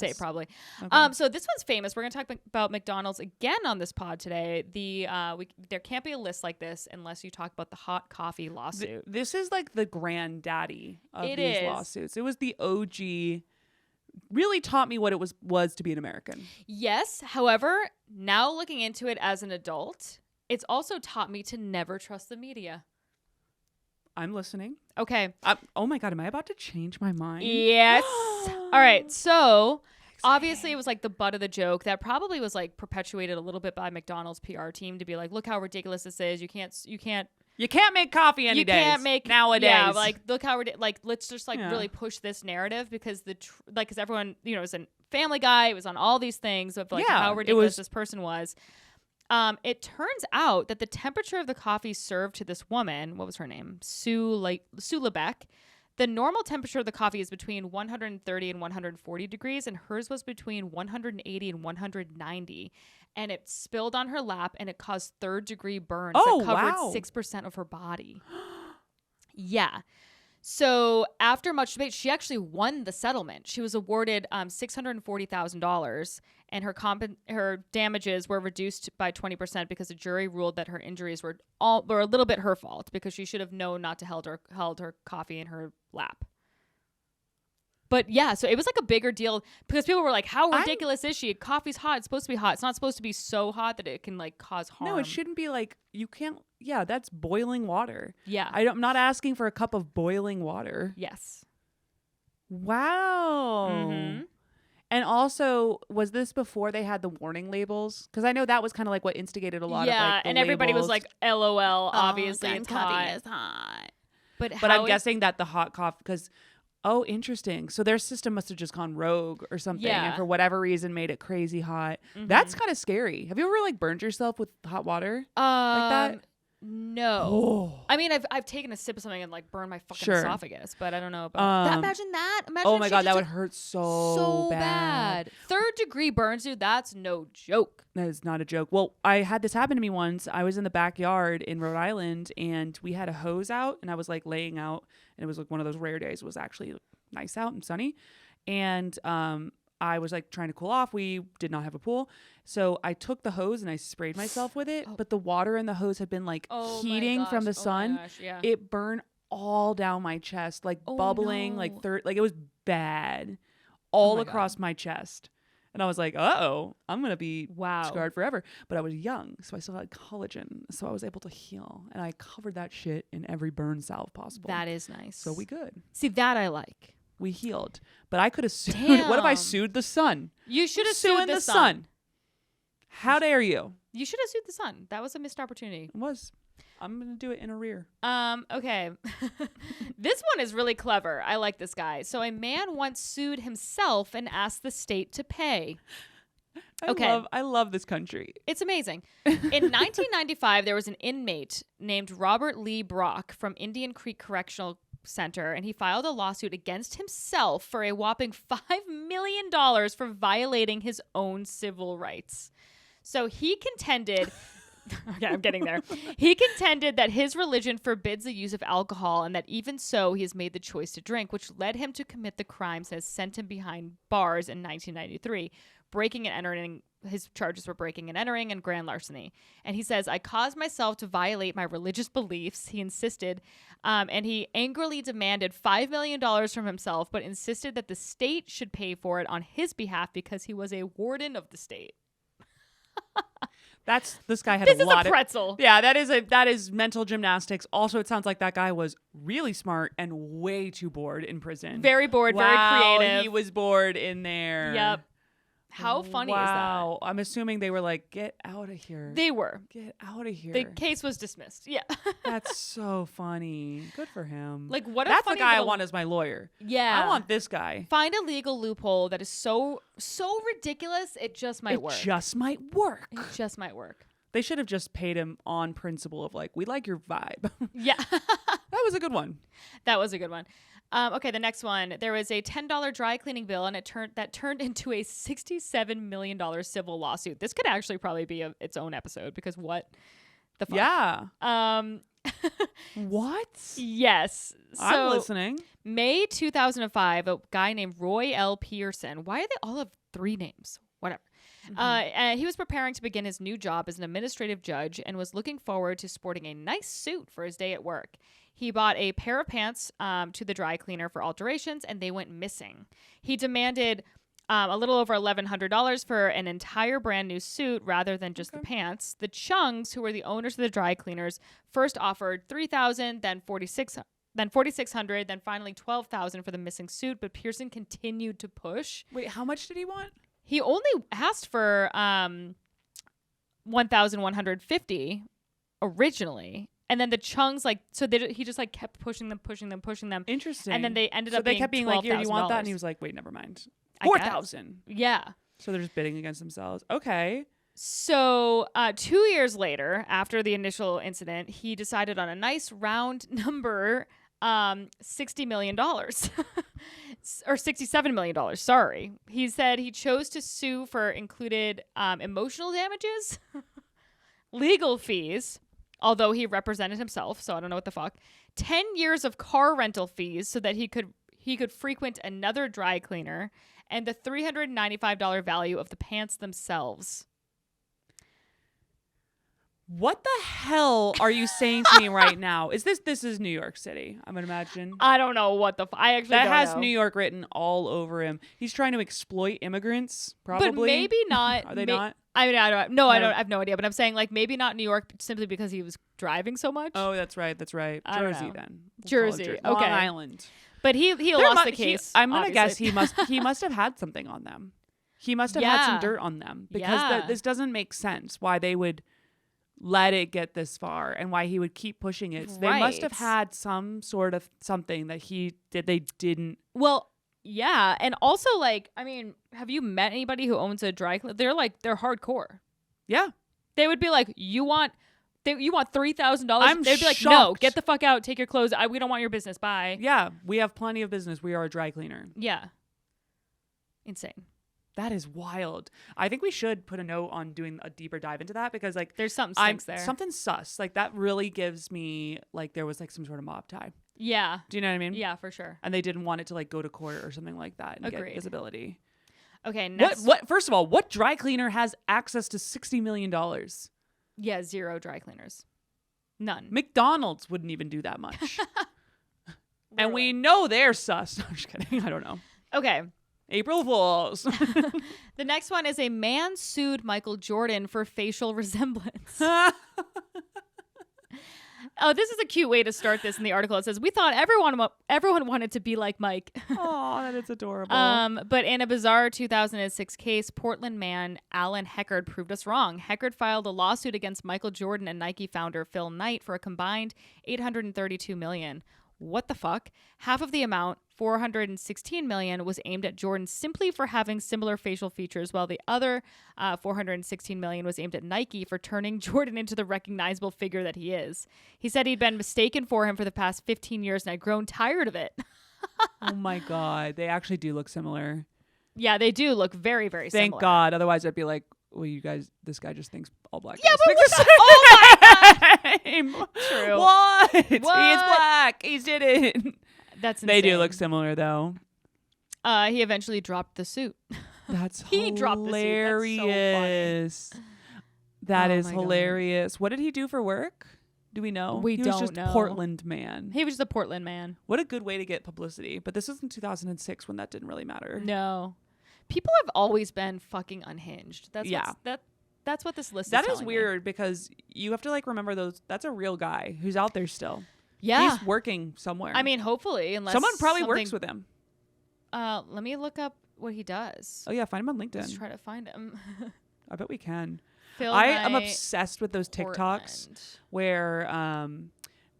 it probably. Okay. So this one's famous. We're going to talk about McDonald's again on this pod today. There can't be a list like this unless you talk about the hot coffee lawsuit. This is like the granddaddy of these lawsuits. It was the OG. Really taught me what it was to be an American. Yes. However, now looking into it as an adult, it's also taught me to never trust the media. I'm listening. Okay. Oh my God, am I about to change my mind? Yes. All right. So obviously it was like the butt of the joke that probably was like perpetuated a little bit by McDonald's PR team to be like, look how ridiculous this is. You can't make coffee any days. You can't make nowadays. Yeah, like look how let's just really push this narrative because because everyone, it was a Family Guy. It was on all these things of how ridiculous this person was. It turns out that the temperature of the coffee served to this woman, what was her name? Sue LeBeck. The normal temperature of the coffee is between 130 and 140 degrees, and hers was between 180 and 190. And it spilled on her lap, and it caused third-degree burns that covered 6% of her body. Yeah. So after much debate, she actually won the settlement. She was awarded $640,000, and her damages were reduced by 20% because the jury ruled that her injuries were a little bit her fault because she should have known not to held her coffee in her lap. But yeah, so it was like a bigger deal because people were like, how ridiculous is she? Coffee's hot. It's supposed to be hot. It's not supposed to be so hot that it can like cause harm. No, it shouldn't be like, you can't. Yeah, that's boiling water. Yeah. I'm not asking for a cup of boiling water. Yes. Wow. Mm-hmm. And also, was this before they had the warning labels? Because I know that was kind of like what instigated a lot of like the and everybody was labels. like, LOL, obviously it's coffee hot. is hot. But I'm guessing that the hot coffee, because... Oh, interesting. So their system must have just gone rogue or something, and for whatever reason made it crazy hot. Mm-hmm. That's kind of scary. Have you ever like burned yourself with hot water like that? No. Oh. I mean, I've taken a sip of something and like burned my fucking esophagus, but I don't know about that. Imagine that. Oh my God, that would hurt so bad. 3rd degree burns, dude. That's no joke. That is not a joke. Well, I had this happen to me once. I was in the backyard in Rhode Island, and we had a hose out, and I was like laying out, and it was like one of those rare days. It was actually nice out and sunny, and I was like trying to cool off. We did not have a pool, so I took the hose and I sprayed myself with it. But the water in the hose had been like heating from the sun. It burned all down my chest, like bubbling, like it was bad, all across my chest. And I was like, uh-oh, I'm going to be scarred forever. But I was young, so I still had collagen. So I was able to heal. And I covered that shit in every burn salve possible. That is nice. So we good. See, that I like. We healed. But I could have sued. Damn. What if I sued the sun? You should have sued the sun. How dare you? You should have sued the sun. That was a missed opportunity. It was. I'm going to do it in a rear. Okay. This one is really clever. I like this guy. So a man once sued himself and asked the state to pay. I love this country. It's amazing. In 1995, there was an inmate named Robert Lee Brock from Indian Creek Correctional Center, and he filed a lawsuit against himself for a whopping $5 million for violating his own civil rights. So he contended... Okay, I'm getting there. He contended that his religion forbids the use of alcohol, and that even so, he has made the choice to drink, which led him to commit the crimes that has sent him behind bars in 1993. Breaking and entering, his charges were breaking and entering and grand larceny. And he says, I caused myself to violate my religious beliefs, he insisted, and he angrily demanded $5 million from himself, but insisted that the state should pay for it on his behalf because he was a warden of the state. This guy had this a lot is a pretzel. Yeah, that is mental gymnastics. Also, it sounds like that guy was really smart and way too bored in prison. Very bored, very creative. He was bored in there. Yep. How funny is that? Wow. I'm assuming they were like, get out of here. They were. Get out of here. The case was dismissed. Yeah. That's so funny. Good for him. Like, what a That's funny the guy little... I want as my lawyer. Yeah. I want this guy. Find a legal loophole that is so ridiculous, it just might work. It just might work. It just might work. They should have just paid him on principle of like, we like your vibe. Yeah. That was a good one. That was a good one. Okay, the next one. There was a $10 dry cleaning bill, and it turned into a $67 million civil lawsuit. This could actually probably be its own episode because what the fuck? Yeah. What? Yes. So, I'm listening. May 2005, a guy named Roy L. Pearson. Why do they all have 3 names? Whatever. And he was preparing to begin his new job as an administrative judge and was looking forward to sporting a nice suit for his day at work. He bought a pair of pants to the dry cleaner for alterations, and they went missing. He demanded a little over $1,100 for an entire brand new suit rather than just the pants. The Chungs, who were the owners of the dry cleaners, first offered $3,000, then $4,600, then finally $12,000 for the missing suit, but Pearson continued to push. Wait, how much did he want? He only asked for $1,150 originally. And then the Chungs, he just kept pushing them. Interesting. And then they ended up they kept being like, here, do you want that? And he was like, wait, never mind. $4,000. Yeah. So they're just bidding against themselves. Okay. So 2 years later, after the initial incident, he decided on a nice round number, $60 million. Or $67 million, sorry. He said he chose to sue for included emotional damages, legal fees, although he represented himself, so I don't know what the fuck. 10 years of car rental fees so that he could frequent another dry cleaner, and the $395 value of the pants themselves. What the hell are you saying to me right now? This is New York City, I'm gonna imagine. I don't know what the I actually that don't has know. New York written all over him. He's trying to exploit immigrants, probably. But maybe not. Are they not? I mean, I don't. No, I don't. I have no idea. But I'm saying like maybe not New York simply because he was driving so much. Oh, that's right. I don't Jersey know. then. Jersey. Long Okay. Island. But he lost the case. I'm gonna guess obviously. he must have had something on them. He must have had some dirt on them because this doesn't make sense why they would let it get this far and why he would keep pushing it. So they must have had some sort of something that he did they didn't. Well, yeah, and also like I mean, have you met anybody who owns a dry cleaner? They're hardcore. Yeah, they would be like, you want $3,000? They'd be like, shocked. no, get the fuck out, take your clothes. We don't want your business. Bye. Yeah, we have plenty of business. We are a dry cleaner. Yeah, insane. That is wild. I think we should put a note on doing a deeper dive into that because like there's something stinks there. Something sus. Like that really gives me like there was like some sort of mob tie. Yeah. Do you know what I mean? Yeah, for sure. And they didn't want it to like go to court or something like that and Agreed. get visibility. Okay, next. What first of all, what dry cleaner has access to $60 million? Yeah, 0 dry cleaners. None. McDonald's wouldn't even do that much. And we know they're sus. No, I'm just kidding. I don't know. Okay. April Fools. The next one is a man sued Michael Jordan for facial resemblance. Oh, this is a cute way to start this in the article. It says, we thought everyone wanted to be like Mike. Oh, that is adorable. But in a bizarre 2006 case, Portland man Alan Heckard proved us wrong. Heckard filed a lawsuit against Michael Jordan and Nike founder Phil Knight for a combined $832 million. What the fuck? Half of the amount, $416 million, was aimed at Jordan simply for having similar facial features, while the other $416 million was aimed at Nike for turning Jordan into the recognizable figure that he is. He said he'd been mistaken for him for the past 15 years and had grown tired of it. Oh my God. They actually do look similar. Yeah, they do look very, very similar. Thank God. Otherwise, I'd be like, well, you guys, this guy just thinks all black Yeah, guys but think we're the oh same. True. What? He is black. He did it. That's insane. They do look similar, though. He eventually dropped the suit. That's He dropped the suit. hilarious. That's so funny. That Oh is my God. hilarious. What did he do for work? Do we know? We he don't was just know. Portland man. He was just a Portland man. What a good way to get publicity. But this was in 2006 when that didn't really matter. No. People have always been fucking unhinged. That's that's what this list is. That is telling weird because you have to like remember those. That's a real guy who's out there still. Yeah. He's working somewhere. I mean, hopefully, unless someone probably works with him. Let me look up what he does. Oh yeah, find him on LinkedIn. Let's try to find him. I bet we can. Phil I am Knight, obsessed with those TikToks Portland. where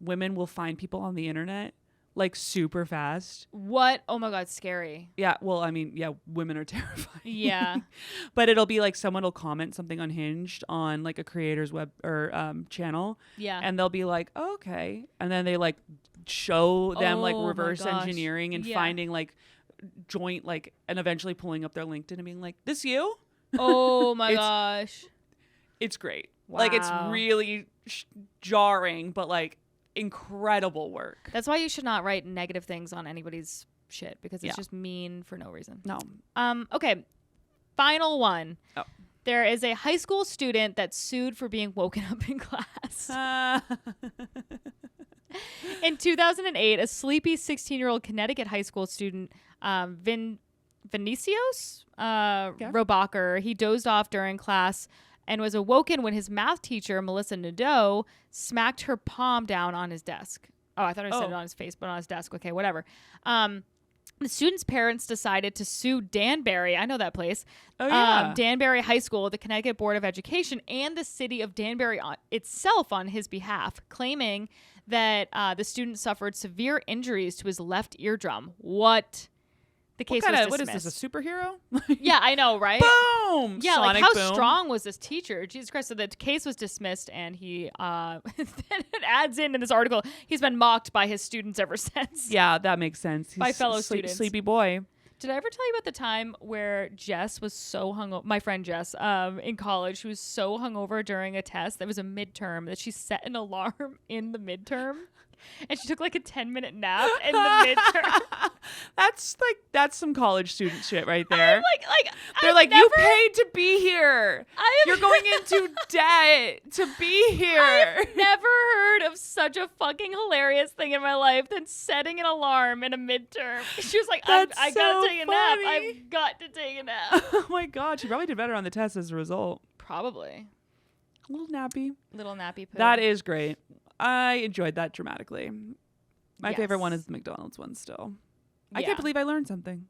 women will find people on the internet like super fast. What? Oh my God, scary. Yeah, well, I mean, yeah, women are terrifying. Yeah. But it'll be like someone will comment something unhinged on like a creator's web or channel. Yeah. And they'll be like, oh, okay. And then they like show them like Oh my reverse gosh. engineering and Yeah. finding like joint like and eventually pulling up their LinkedIn and being like, this you? Oh my gosh. It's great. Like it's Wow. really jarring, but like incredible work. That's why you should not write negative things on anybody's shit because it's Yeah. just mean for no reason. No. Okay. Final one. Oh. There is a high school student that sued for being woken up in class. In 2008, a sleepy 16-year-old Connecticut high school student, Vinicius Robacher, he dozed off during class and was awoken when his math teacher, Melissa Nadeau, smacked her palm down on his desk. Oh, I thought I said it on his face, but on his desk. Okay, whatever. The student's parents decided to sue Danbury. I know that place. Oh, yeah. Danbury High School, the Connecticut Board of Education, and the city of Danbury itself on his behalf, claiming that the student suffered severe injuries to his left eardrum. What? The case was dismissed. What is this, a superhero? Yeah, I know, right? Boom! Yeah, Sonic like how boom. strong was this teacher? Jesus Christ. So the case was dismissed and he, then it adds in this article, he's been mocked by his students ever since. Yeah, that makes sense. He's By fellow students. Sleepy boy. Did I ever tell you about the time where Jess was so hungover? My friend Jess, in college, she was so hungover during a test that was a midterm that she set an alarm in the midterm, and she took like a 10-minute nap in the midterm. That's some college student shit right there. They're like, you paid to be here. You're going into debt to be here. I've never heard of such a fucking hilarious thing in my life than setting an alarm in a midterm. She was like, I gotta take a nap. I've got to take a nap. Oh my God. She probably did better on the test as a result. Probably. Little nappy poo. That is great. I enjoyed that dramatically. My favorite one is the McDonald's one still. I can't believe I learned something.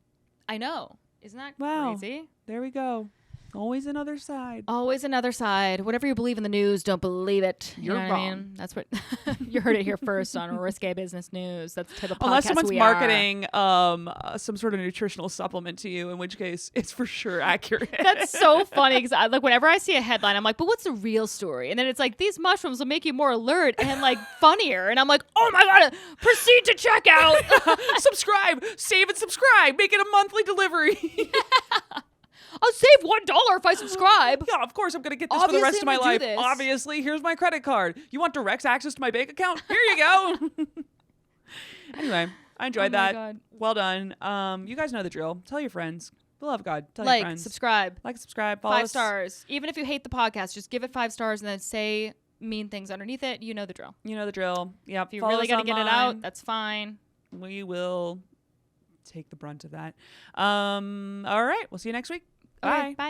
I know. Isn't that crazy? There we go. Always another side. Always another side. Whatever you believe in the news, don't believe it. You're wrong. I mean? That's what you heard it here first on Risque Business News. That's the type of podcast Unless someone's we marketing some sort of nutritional supplement to you, in which case it's for sure accurate. That's so funny because like whenever I see a headline, I'm like, but what's the real story? And then it's like, these mushrooms will make you more alert and like funnier. And I'm like, oh my God, proceed to checkout. Subscribe, save and subscribe. Make it a monthly delivery. Yeah. I'll save $1 if I subscribe. Yeah, of course I'm going to get this for the rest of my life. Obviously, here's my credit card. You want direct access to my bank account? Here you go. Anyway, I enjoyed that. God. Well done. You guys know the drill. Tell your friends. For the love of God. Tell your friends. Subscribe. Subscribe. Follow 5 stars. Even if you hate the podcast, just give it 5 stars and then say mean things underneath it. You know the drill. You know the drill. Yeah. If you really got to get it out, that's fine. We will take the brunt of that. All right. We'll see you next week. Bye. Okay, bye.